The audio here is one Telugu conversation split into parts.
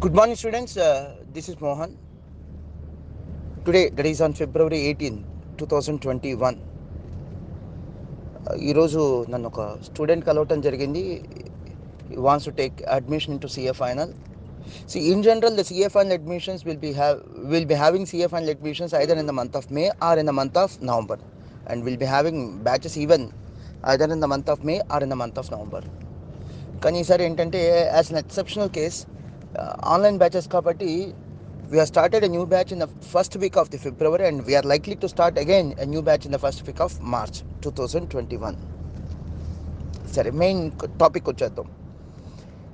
Good morning, students. This is Mohan. Today, that is on February 18, 2021. ఈరోజు నన్ను ఒక స్టూడెంట్ కలవటం జరిగింది. He wants to take admission into CA final. See, in general, the CA final admissions will be having CA final admissions either in the month of May or in the month of November, and we'll be having batches even either in the month of May or in the month of November. కానీ ఈసారి ఏంటంటే as an exceptional case online batches కాబట్టి we have started a new batch in the first week of the February, and we are likely to start again a new batch in the first week of March 2021. సరే, మెయిన్ టాపిక్ వచ్చేద్దాం.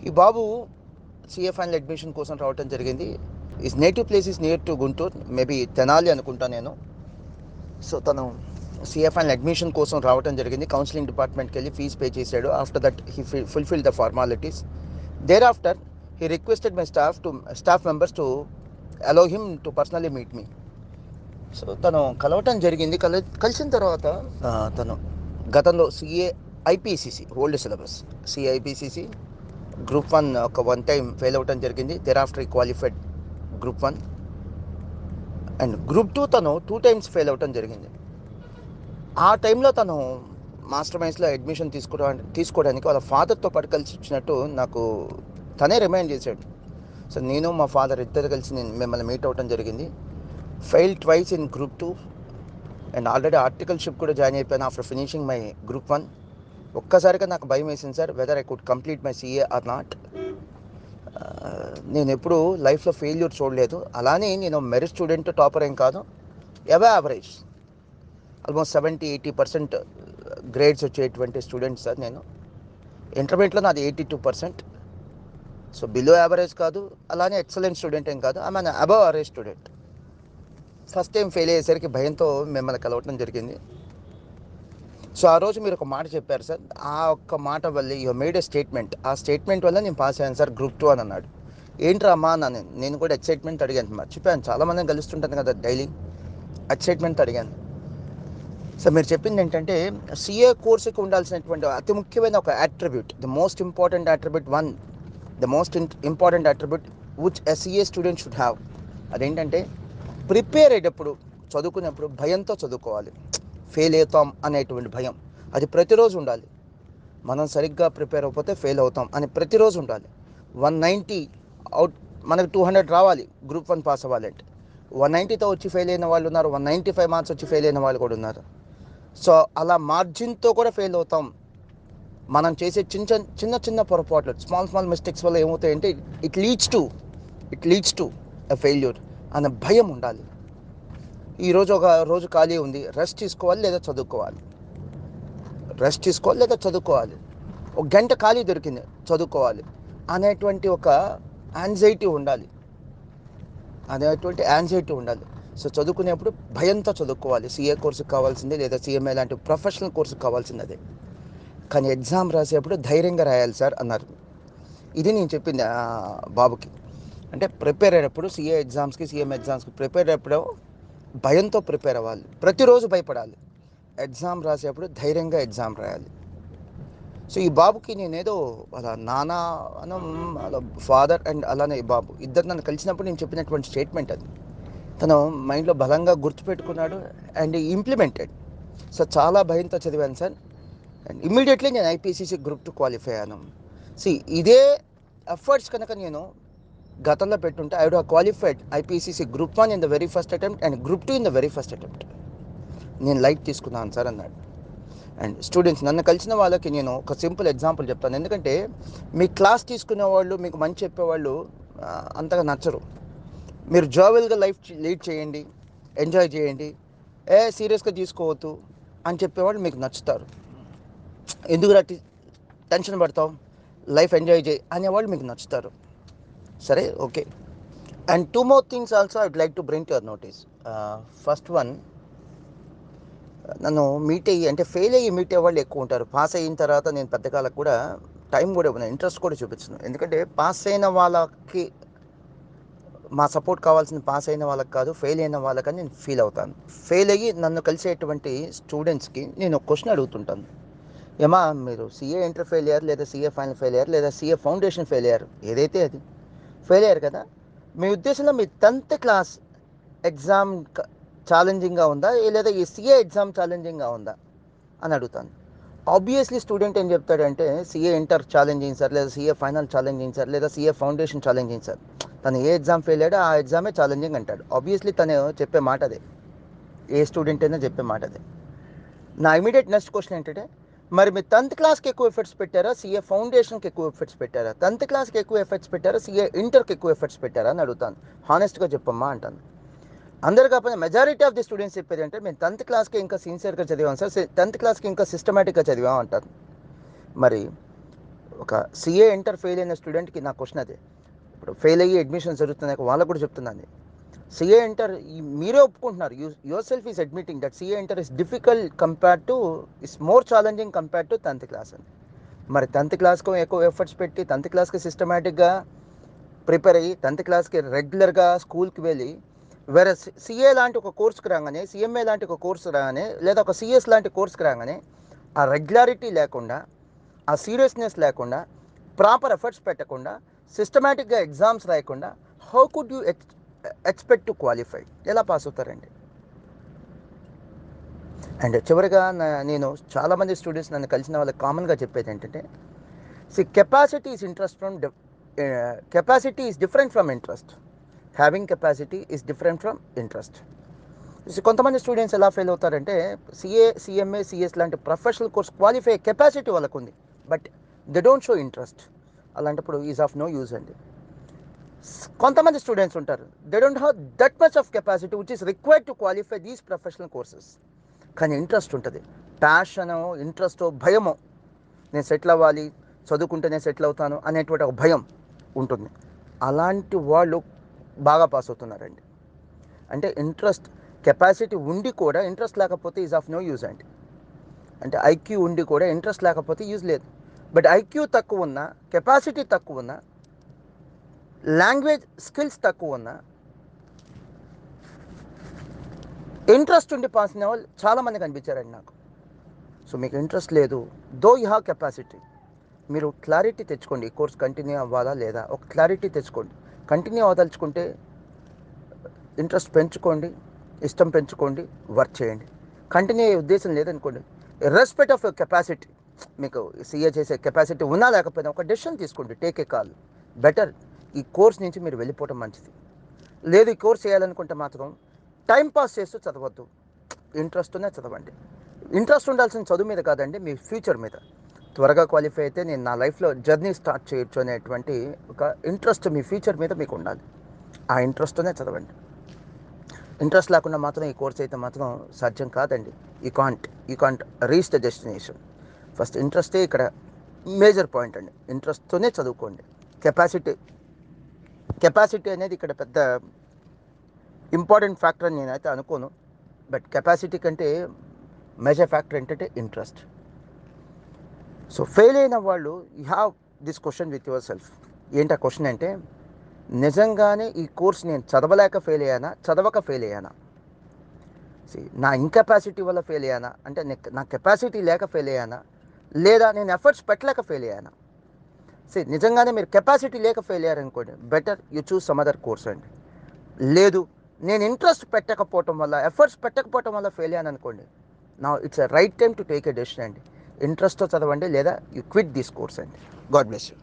ఈ బాబు సిఏ ఫైనల్ అడ్మిషన్ కోసం రావటం జరిగింది. Is native place is near to Guntur, maybe Tenali అనుకుంటా నేను. సో తను సిఏ ఫైనల్ అడ్మిషన్ కోసం రావటం జరిగింది. కౌన్సిలింగ్ డిపార్ట్మెంట్కి వెళ్ళి ఫీజు పే చేశాడు. After that he fulfil the formalities. Thereafter he requested my staff members to allow him to personally meet me. So తను కలవటం జరిగింది. కలిసిన తర్వాత తను గతంలో CA IPCC old syllabus CA IPCC group 1 ఒక 1 టైం ఫెయిల్ అవ్వటం జరిగింది. Thereafter he qualified group 1 and group 2 తను 2 టైమ్స్ ఫెయిల్ అవ్వటం జరిగింది. ఆ టైంలో తను మాస్టర్ మైండ్స్లో అడ్మిషన్ తీసుకోవడానికి వాళ్ళ ఫాదర్తో పాటు కలిసి వచ్చినట్టు నాకు తనే రిమైండ్ చేశాడు. సో నేను మా ఫాదర్ ఇద్దరు కలిసి నేను మిమ్మల్ని మీట్ అవ్వటం జరిగింది. Fail twice in group 2 and already articleship కూడా జాయిన్ అయిపోయాను ఆఫ్టర్ ఫినిషింగ్ మై గ్రూప్ 1. ఒక్కసారిగా నాకు భయం వేసింది sir, weather I could complete my CA are not. నేను ఎప్పుడు లైఫ్లో ఫెయిల్యూర్ చూడలేదు. అలానే నేను మెరిట్ స్టూడెంట్, టాపర్ ఏం కాదు, అబవ్ యావరేజ్, ఆల్మోస్ట్ 70-80% గ్రేడ్స్ వచ్చేటువంటి స్టూడెంట్ సార్. నేను ఇంటర్మీడియట్లో నాది 82%. సో బిలో యావరేజ్ కాదు, అలానే ఎక్సలెంట్ స్టూడెంట్ ఏం కాదు, I mean above average student. First time fail అయ్యేసరికి భయంతో మిమ్మల్ని కలవటం జరిగింది. సో ఆ రోజు మీరు ఒక మాట చెప్పారు సార్, ఆ ఒక్క మాట వల్ల యూ మేడ్ ఎ స్టేట్మెంట్, ఆ స్టేట్మెంట్ వల్ల నేను పాస్ అయ్యాను సార్ గ్రూప్ 2 అని అన్నాడు. ఏంట్రా అమ్మా అన్నాను. నేను కూడా ఎక్సైట్మెంట్ అడిగాను, మర్చిపోయాను, చాలామందిని కలుస్తుంటాను కదా డైలీ. ఎక్సైట్మెంట్ అడిగాను. సో మీరు చెప్పింది ఏంటంటే సిఏ కోర్సుకి ఉండాల్సినటువంటి అతి ముఖ్యమైన ఒక attribute, the most important attribute which a CA student should have. అదేంటంటే ప్రిపేర్ అయ్యేటప్పుడు, చదువుకునేప్పుడు భయంతో చదువుకోవాలి. ఫెయిల్ అవుతాం అనేటువంటి భయం అది ప్రతిరోజు ఉండాలి. మనం సరిగ్గా ప్రిపేర్ అయిపోతే ఫెయిల్ అవుతాం అని ప్రతిరోజు ఉండాలి. 190 అవుట్, మనకు 200 రావాలి గ్రూప్ 1 పాస్ అవ్వాలంటే. 190తో వచ్చి ఫెయిల్ అయిన వాళ్ళు ఉన్నారు, 195 మార్క్స్ వచ్చి ఫెయిల్ అయిన వాళ్ళు కూడా ఉన్నారు. సో అలా మార్జిన్తో కూడా ఫెయిల్ అవుతాం. మనం చేసే చిన్న చిన్న పొరపాట్లు, స్మాల్ మిస్టేక్స్ వల్ల ఏమవుతాయంటే it leads to a failure అనే భయం ఉండాలి. ఈరోజు ఒక రోజు ఖాళీ ఉంది, రెస్ట్ తీసుకోవాలి లేదా చదువుకోవాలి. ఒక గంట ఖాళీ దొరికింది, చదువుకోవాలి అనేటువంటి ఒక యాంగ్జైటీ ఉండాలి. సో చదువుకునేప్పుడు భయంతో చదువుకోవాలి. సిఏ కోర్సుకు కావాల్సిందే లేదా సిఎంఏ లాంటి ప్రొఫెషనల్ కోర్సుకు కావాల్సింది అదే. కానీ ఎగ్జామ్ రాసేప్పుడు ధైర్యంగా రాయాలి సార్ అన్నారు. ఇది నేను చెప్పింది బాబుకి. అంటే ప్రిపేర్ అయ్యేటప్పుడు సిఏ ఎగ్జామ్స్కి, సిఎం ఎగ్జామ్స్కి ప్రిపేర్ అయ్యేప్పుడు భయంతో ప్రిపేర్ అవ్వాలి, ప్రతిరోజు భయపడాలి. ఎగ్జామ్ రాసేప్పుడు ధైర్యంగా ఎగ్జామ్ రాయాలి. సో ఈ బాబుకి నేనేదో వాళ్ళ నాన్న వాళ్ళ ఫాదర్ అండ్ అలానే ఈ బాబు ఇద్దరు నన్ను కలిసినప్పుడు నేను చెప్పినటువంటి స్టేట్మెంట్ అది తను మైండ్లో బలంగా గుర్తుపెట్టుకున్నాడు అండ్ ఇంప్లిమెంటెడ్. సో చాలా భయంతో చదివాను సార్. అండ్ ఇమ్మీడియట్లీ నేను ఐపీసీసీ గ్రూప్ 2 క్వాలిఫై అయ్యాను. ఇదే ఎఫర్ట్స్ కనుక నేను గతంలో పెట్టుంటే I would have qualified IPCC group 1 in the very first attempt and group 2 in the very first attempt. నేను లైట్ తీసుకున్నాను సార్ అన్నాడు. అండ్ స్టూడెంట్స్, నన్ను కలిసిన వాళ్ళకి నేను ఒక సింపుల్ ఎగ్జాంపుల్ చెప్తాను. ఎందుకంటే మీ క్లాస్ తీసుకునే వాళ్ళు, మీకు మంచి చెప్పేవాళ్ళు అంతగా నచ్చరు. మీరు జావెల్గా లైఫ్ లీడ్ చేయండి, ఎంజాయ్ చేయండి, సీరియస్గా తీసుకోవద్దు అని చెప్పేవాళ్ళు మీకు నచ్చుతారు. ఎందుకు టెన్షన్ పడతావు, లైఫ్ ఎంజాయ్ చేయి అనేవాళ్ళు మీకు నచ్చుతారు. సరే, okay. And 2 more things also I would like to bring to your notice. First one, నన్ను ఫెయిల్ అయ్యి మీట్ అయ్యే వాళ్ళు ఎక్కువ ఉంటారు. పాస్ అయిన తర్వాత నేను పెద్దకాలకు కూడా టైం కూడా ఇవ్వను, ఇంట్రెస్ట్ కూడా చూపించను. ఎందుకంటే పాస్ అయిన వాళ్ళకి మా సపోర్ట్ కావాల్సింది పాస్ అయిన వాళ్ళకి కాదు, ఫెయిల్ అయిన వాళ్ళకని నేను ఫీల్ అవుతాను. ఫెయిల్ అయ్యి నన్ను కలిసేటువంటి స్టూడెంట్స్కి నేను ఒక క్వశ్చన్ అడుగుతుంటాను. ఏమా, మీరు సిఏ ఇంటర్ ఫెయిల్ అయ్యారు, లేదా సిఏ ఫైనల్ ఫెయిల్ అయ్యారు, లేదా సిఏ ఫౌండేషన్ ఫెయిల్ అయ్యారు, ఏదైతే అది ఫెయిల్ అయ్యారు కదా, మీ ఉద్దేశంలో మీ 10th క్లాస్ ఎగ్జామ్ ఛాలెంజింగ్గా ఉందా, లేదా ఈ సిఏ ఎగ్జామ్ ఛాలెంజింగ్గా ఉందా అని అడుగుతాను. ఆబ్వియస్లీ స్టూడెంట్ ఏం చెప్తాడంటే సిఏ ఇంటర్ ఛాలెంజింగ్ సార్, లేదా సిఏ ఫైనల్ ఛాలెంజింగ్ సార్, లేదా సిఏ ఫౌండేషన్ ఛాలెంజింగ్ సార్. తను ఏ ఎగ్జామ్ ఫెయిల్ అయ్యాడో ఆ ఎగ్జామే ఛాలెంజింగ్ అంటాడు. ఆబ్వియస్లీ తను చెప్పే మాట అదే, ఏ స్టూడెంట్ అయినా చెప్పే మాట అదే. నా ఇమీడియట్ నెక్స్ట్ క్వశ్చన్ ఏంటంటే, మరి మీరు 10th క్లాస్కి ఎక్కువ ఎఫర్ట్స్ పెట్టారా, సిఏ ఫౌండేషన్కి ఎక్కువ ఎఫర్ట్స్ పెట్టారా? 10th క్లాస్కి ఎక్కువ ఎఫర్ట్స్ పెట్టారా, సిఏ ఇంటర్కి ఎక్కువ ఎఫర్ట్స్ పెట్టారా అని అడుగుతాను. హానెస్ట్గా చెప్పమ్మా అంటాను. అందరు కాకపోతే మెజారిటీ ఆఫ్ ది స్టూడెంట్స్ చెప్పేది అంటే మేము 10th క్లాస్కి ఇంకా సిన్సియర్గా చదివాం సార్, 10th క్లాస్కి ఇంకా సిస్టమేటిక్గా చదివాం అంటారు. మరి ఒక సిఏ ఇంటర్ ఫెయిల్ అయిన స్టూడెంట్కి నా క్వశ్చన్ అదే. ఇప్పుడు ఫెయిల్ అయ్యి అడ్మిషన్ జరుగుతున్నాయి, వాళ్ళకు కూడా చెప్తున్నాను. సిఏ ఇంటర్ మీరే ఒప్పుకుంటున్నారు, yourself is admitting that CA inter is difficult compared to, is more challenging compared to 10th class అని. మరి 10th క్లాస్కు ఎక్కువ ఎఫర్ట్స్ పెట్టి 10th క్లాస్కి సిస్టమేటిక్గా ప్రిపేర్ అయ్యి 10th క్లాస్కి రెగ్యులర్గా స్కూల్కి వెళ్ళి, వేరే సిఏ లాంటి ఒక కోర్సుకి రాగానే, సిఎంఏ లాంటి ఒక కోర్సు రాగానే, లేదా ఒక సిఎస్ లాంటి కోర్సుకి రాగానే ఆ రెగ్యులారిటీ లేకుండా, ఆ సీరియస్నెస్ లేకుండా, ప్రాపర్ ఎఫర్ట్స్ పెట్టకుండా, సిస్టమేటిక్గా ఎగ్జామ్స్ రాయకుండా how could you expect to qualify? ఎలా పాస్ అవుతారండి? అండ్ చివరిగా నేను చాలామంది స్టూడెంట్స్ నన్ను కలిసిన వాళ్ళకి కామన్గా చెప్పేది ఏంటంటే, capacity is interest from capacity is different from interest. Having capacity is different from interest. కొంతమంది స్టూడెంట్స్ ఎలా ఫెయిల్ అవుతారంటే, సిఏ, సిఎంఏ, సిఎస్ లాంటి ప్రొఫెషనల్ కోర్స్ క్వాలిఫై కెపాసిటీ వాళ్ళకు ఉంది, but they don't show interest. అలాంటప్పుడు ఈజ్ ఆఫ్ నో యూజ్ అండి. కొంతమంది స్టూడెంట్స్ ఉంటారు, they don't have that much of capacity which is required to qualify these professional courses. కానీ ఇంట్రెస్ట్ ఉంటుంది, ప్యాషను, ఇంట్రెస్ట్, భయము, నేను సెటిల్ అవ్వాలి, చదువుకుంటే నేను సెటిల్ అవుతాను అనేటువంటి ఒక భయం ఉంటుంది. అలాంటి వాళ్ళు బాగా పాస్ అవుతున్నారండి. అంటే ఇంట్రెస్ట్, కెపాసిటీ ఉండి కూడా ఇంట్రెస్ట్ లేకపోతే ఈజ్ ఆఫ్ నో యూజ్ అండి. అంటే ఐక్యూ ఉండి కూడా ఇంట్రెస్ట్ లేకపోతే యూజ్ లేదు. బట్ ఐక్యూ తక్కువ ఉన్నా, కెపాసిటీ తక్కువ ఉన్నా, లాంగ్వేజ్ స్కిల్స్ తక్కువ ఉన్నా, ఇంట్రెస్ట్ ఉండి పాస్ అయిన వాళ్ళు చాలామంది కనిపించారండి నాకు. సో మీకు ఇంట్రెస్ట్ లేదు, దో యూ హ్యావ్ కెపాసిటీ, మీరు క్లారిటీ తెచ్చుకోండి, ఈ కోర్స్ కంటిన్యూ అవ్వాలా లేదా, ఒక క్లారిటీ తెచ్చుకోండి. కంటిన్యూ అవ్వదలుచుకుంటే ఇంట్రెస్ట్ పెంచుకోండి, ఇష్టం పెంచుకోండి, వర్క్ చేయండి. కంటిన్యూ అయ్యే ఉద్దేశం లేదనుకోండి, రెస్పెక్ట్ ఆఫ్ యువర్ కెపాసిటీ, మీకు సీఏ చేసే కెపాసిటీ ఉన్నా లేకపోయినా ఒక డెసిషన్ తీసుకోండి, టేక్ ఏ కాల్. బెటర్ ఈ కోర్స్ నుంచి మీరు వెళ్ళిపోవడం మంచిది. లేదు ఈ కోర్స్ చేయాలనుకుంటే మాత్రం టైం పాస్ చేస్తూ చదవద్దు, ఇంట్రెస్ట్నే చదవండి. ఇంట్రెస్ట్ ఉండాల్సిన చదువు మీద కాదండి, మీ ఫ్యూచర్ మీద. త్వరగా క్వాలిఫై అయితే నేను నా లైఫ్లో జర్నీ స్టార్ట్ చేయొచ్చు అనేటువంటి ఒక ఇంట్రెస్ట్ మీ ఫ్యూచర్ మీద మీకు ఉండాలి. ఆ ఇంట్రెస్ట్నే చదవండి. ఇంట్రెస్ట్ లేకుండా మాత్రం ఈ కోర్స్ అయితే మాత్రం సాధ్యం కాదండి. You can't reach the destination. First ఇంట్రెస్టే ఇక్కడ మేజర్ పాయింట్ అండి. ఇంట్రెస్ట్తోనే చదువుకోండి. కెపాసిటీ అనేది ఇక్కడ పెద్ద ఇంపార్టెంట్ ఫ్యాక్టర్ అని నేనైతే అనుకోను. బట్ కెపాసిటీ కంటే మేజర్ ఫ్యాక్టర్ ఏంటంటే ఇంట్రెస్ట్. సో ఫెయిల్ అయిన వాళ్ళు you have this question with your self. ఏంటి ఆ క్వశ్చన్ అంటే, నిజంగానే ఈ కోర్స్ నేను చదవలేక ఫెయిల్ అయ్యానా, చదవక ఫెయిల్ అయ్యానా? నా ఇంకెపాసిటీ వల్ల ఫెయిల్ అయ్యానా, అంటే నా కెపాసిటీ లేక ఫెయిల్ అయ్యానా, లేదా నేను ఎఫర్ట్స్ పెట్టలేక ఫెయిల్ అయ్యానా? నిజంగానే మీరు కెపాసిటీ లేక ఫెయిల్ అయ్యారనుకోండి, better you choose some other course అండి. లేదు నేను ఇంట్రెస్ట్ పెట్టకపోవటం వల్ల, ఎఫర్ట్స్ పెట్టకపోవటం వల్ల ఫెయిల్ అయ్యాను అనుకోండి, నా it's a right time to take a decision అండి. ఇంట్రెస్ట్తో చదవండి, లేదా యూ క్విట్ దిస్ కోర్స్ అండి. God bless you.